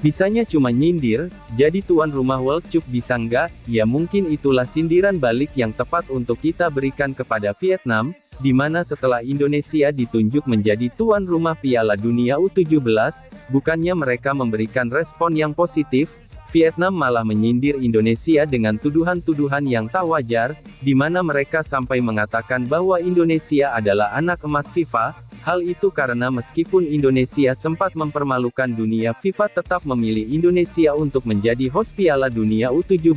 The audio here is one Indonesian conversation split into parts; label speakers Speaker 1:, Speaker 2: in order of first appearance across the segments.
Speaker 1: Bisanya cuma nyindir, jadi tuan rumah World Cup bisa nggak? Ya mungkin itulah sindiran balik yang tepat untuk kita berikan kepada Vietnam, di mana setelah Indonesia ditunjuk menjadi tuan rumah Piala Dunia U17, bukannya mereka memberikan respon yang positif, Vietnam malah menyindir Indonesia dengan tuduhan-tuduhan yang tak wajar, di mana mereka sampai mengatakan bahwa Indonesia adalah anak emas FIFA. Hal itu karena meskipun Indonesia sempat mempermalukan dunia, FIFA tetap memilih Indonesia untuk menjadi host Piala Dunia U17.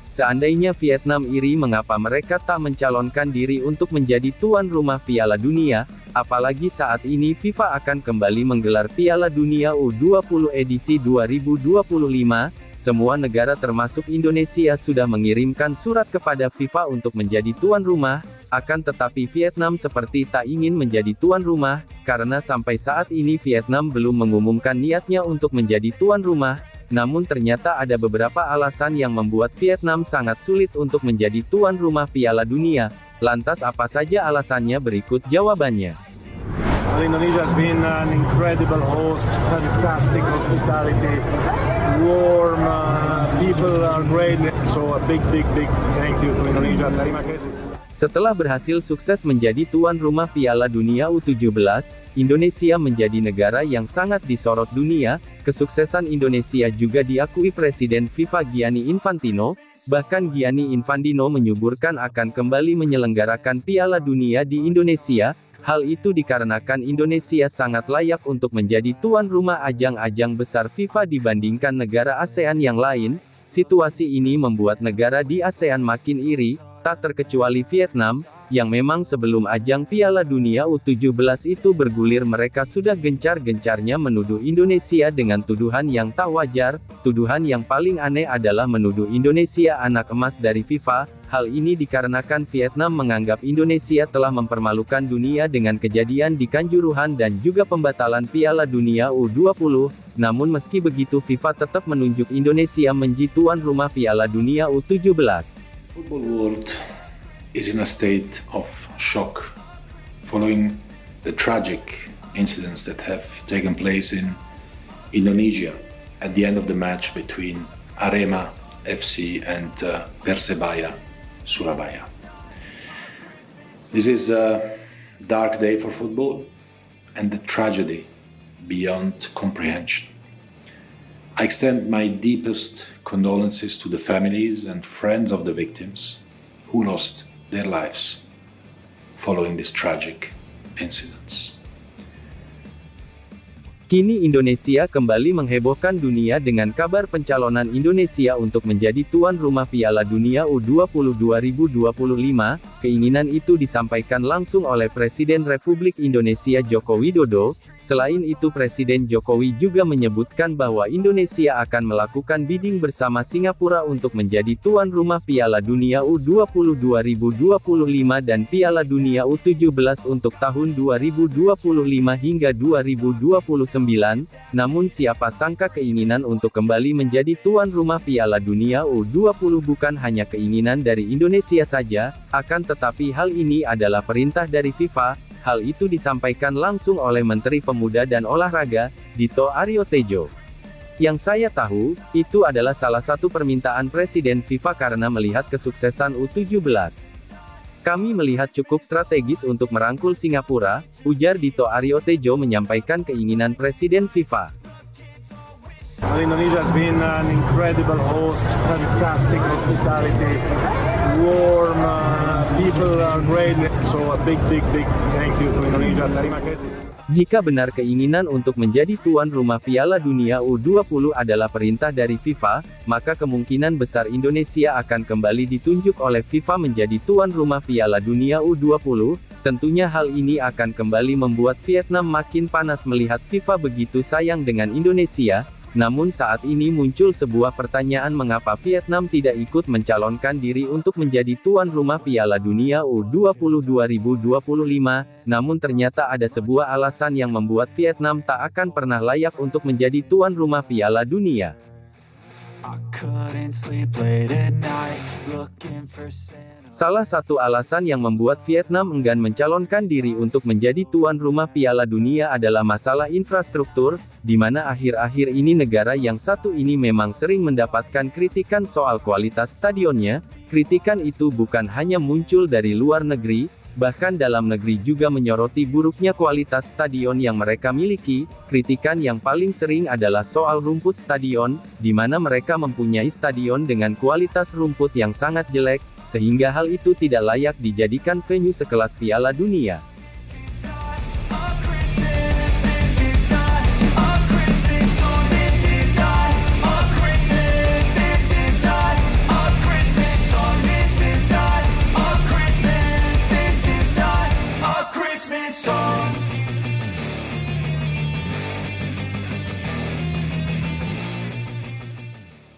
Speaker 1: Seandainya Vietnam iri mengapa mereka tak mencalonkan diri untuk menjadi tuan rumah Piala Dunia, apalagi saat ini FIFA akan kembali menggelar Piala Dunia U20 edisi 2025. Semua negara termasuk Indonesia sudah mengirimkan surat kepada FIFA untuk menjadi tuan rumah, akan tetapi Vietnam seperti tak ingin menjadi tuan rumah, karena sampai saat ini Vietnam belum mengumumkan niatnya untuk menjadi tuan rumah. Namun ternyata ada beberapa alasan yang membuat Vietnam sangat sulit untuk menjadi tuan rumah Piala Dunia. Lantas apa saja alasannya? Berikut jawabannya.
Speaker 2: Well, Indonesia has been an incredible host, fantastic hospitality, warm, people are great, so a big thank you to Indonesia. Terima kasih.
Speaker 1: Setelah berhasil sukses menjadi tuan rumah Piala Dunia U17, Indonesia menjadi negara yang sangat disorot dunia. Kesuksesan Indonesia juga diakui Presiden FIFA Gianni Infantino, bahkan Gianni Infantino menyuburkan akan kembali menyelenggarakan Piala Dunia di Indonesia. Hal itu dikarenakan Indonesia sangat layak untuk menjadi tuan rumah ajang-ajang besar FIFA dibandingkan negara ASEAN yang lain. Situasi ini membuat negara di ASEAN makin iri, tak terkecuali Vietnam, yang memang sebelum ajang Piala Dunia U17 itu bergulir mereka sudah gencar-gencarnya menuduh Indonesia dengan tuduhan yang tak wajar. Tuduhan yang paling aneh adalah menuduh Indonesia anak emas dari FIFA. Hal ini dikarenakan Vietnam menganggap Indonesia telah mempermalukan dunia dengan kejadian di Kanjuruhan dan juga pembatalan Piala Dunia U20. Namun meski begitu FIFA tetap menunjuk Indonesia menjadi tuan rumah Piala Dunia U17.
Speaker 3: Football world is in a state of shock following the tragic incidents that have taken place in Indonesia at the end of the match between Arema FC and Persebaya Surabaya. This is a dark day for football and the tragedy beyond comprehension. I extend my deepest condolences to the families and friends of the victims who lost their lives following these tragic incidents.
Speaker 1: Kini Indonesia kembali menghebohkan dunia dengan kabar pencalonan Indonesia untuk menjadi tuan rumah Piala Dunia U20 2025. Keinginan itu disampaikan langsung oleh Presiden Republik Indonesia Joko Widodo. Selain itu Presiden Jokowi juga menyebutkan bahwa Indonesia akan melakukan bidding bersama Singapura untuk menjadi tuan rumah Piala Dunia U20 2025 dan Piala Dunia U17 untuk tahun 2025 hingga 2029. Namun siapa sangka keinginan untuk kembali menjadi tuan rumah Piala Dunia U20 bukan hanya keinginan dari Indonesia saja, akan tetapi hal ini adalah perintah dari FIFA. Hal itu disampaikan langsung oleh Menteri Pemuda dan Olahraga, Dito Aryo Tejo. Yang saya tahu, itu adalah salah satu permintaan Presiden FIFA karena melihat kesuksesan U17. Kami melihat cukup strategis untuk merangkul Singapura, ujar Dito Aryo Tejo menyampaikan keinginan Presiden FIFA.
Speaker 2: Well, Indonesia has been an incredible host, fantastic hospitality, warm, people are great, so a big thank you to Indonesia. Terima kasih.
Speaker 1: Jika benar keinginan untuk menjadi tuan rumah Piala Dunia U20 adalah perintah dari FIFA, maka kemungkinan besar Indonesia akan kembali ditunjuk oleh FIFA menjadi tuan rumah Piala Dunia U20. Tentunya hal ini akan kembali membuat Vietnam makin panas melihat FIFA begitu sayang dengan Indonesia. Namun saat ini muncul sebuah pertanyaan mengapa Vietnam tidak ikut mencalonkan diri untuk menjadi tuan rumah Piala Dunia U20 2025, namun ternyata ada sebuah alasan yang membuat Vietnam tak akan pernah layak untuk menjadi tuan rumah Piala Dunia.
Speaker 4: I couldn't sleep late at night, looking for Santa.
Speaker 1: Salah satu alasan yang membuat Vietnam enggan mencalonkan diri untuk menjadi tuan rumah Piala Dunia adalah masalah infrastruktur, di mana akhir-akhir ini negara yang satu ini memang sering mendapatkan kritikan soal kualitas stadionnya. Kritikan itu bukan hanya muncul dari luar negeri, bahkan dalam negeri juga menyoroti buruknya kualitas stadion yang mereka miliki. Kritikan yang paling sering adalah soal rumput stadion, di mana mereka mempunyai stadion dengan kualitas rumput yang sangat jelek, sehingga hal itu tidak layak dijadikan venue sekelas Piala Dunia.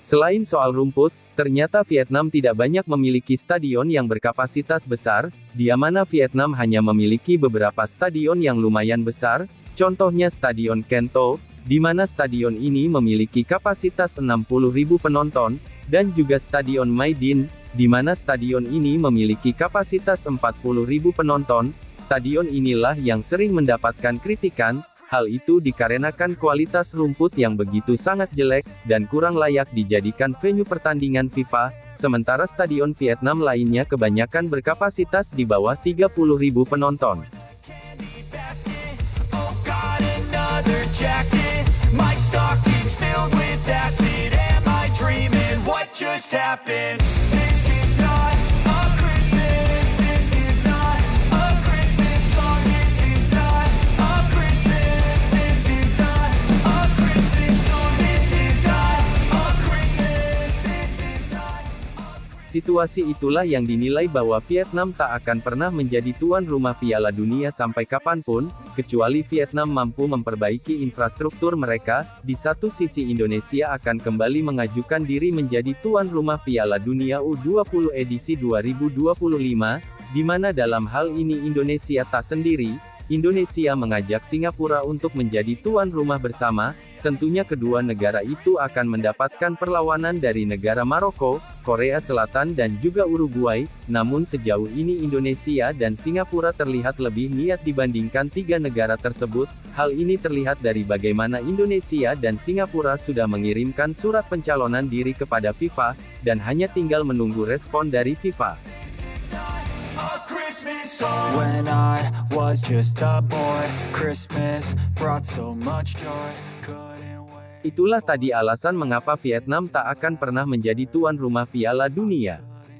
Speaker 1: Selain soal rumput, ternyata Vietnam tidak banyak memiliki stadion yang berkapasitas besar, di mana Vietnam hanya memiliki beberapa stadion yang lumayan besar, contohnya Stadion Can Tho, di mana stadion ini memiliki kapasitas 60.000 penonton, dan juga Stadion My Dinh, di mana stadion ini memiliki kapasitas 40.000 penonton. Stadion inilah yang sering mendapatkan kritikan. Hal itu dikarenakan kualitas rumput yang begitu sangat jelek, dan kurang layak dijadikan venue pertandingan FIFA, sementara stadion Vietnam lainnya kebanyakan berkapasitas di bawah 30.000 penonton. Situasi itulah yang dinilai bahwa Vietnam tak akan pernah menjadi tuan rumah Piala Dunia sampai kapanpun, kecuali Vietnam mampu memperbaiki infrastruktur mereka. Di satu sisi Indonesia akan kembali mengajukan diri menjadi tuan rumah Piala Dunia U20 edisi 2025, di mana dalam hal ini Indonesia tak sendiri. Indonesia mengajak Singapura untuk menjadi tuan rumah bersama. Tentunya kedua negara itu akan mendapatkan perlawanan dari negara Maroko, Korea Selatan dan juga Uruguay, namun sejauh ini Indonesia dan Singapura terlihat lebih niat dibandingkan tiga negara tersebut. Hal ini terlihat dari bagaimana Indonesia dan Singapura sudah mengirimkan surat pencalonan diri kepada FIFA, dan hanya tinggal menunggu respon dari FIFA.
Speaker 4: When I was just a boy, Christmas brought so much joy.
Speaker 1: Itulah tadi alasan mengapa Vietnam tak akan pernah menjadi tuan rumah Piala Dunia.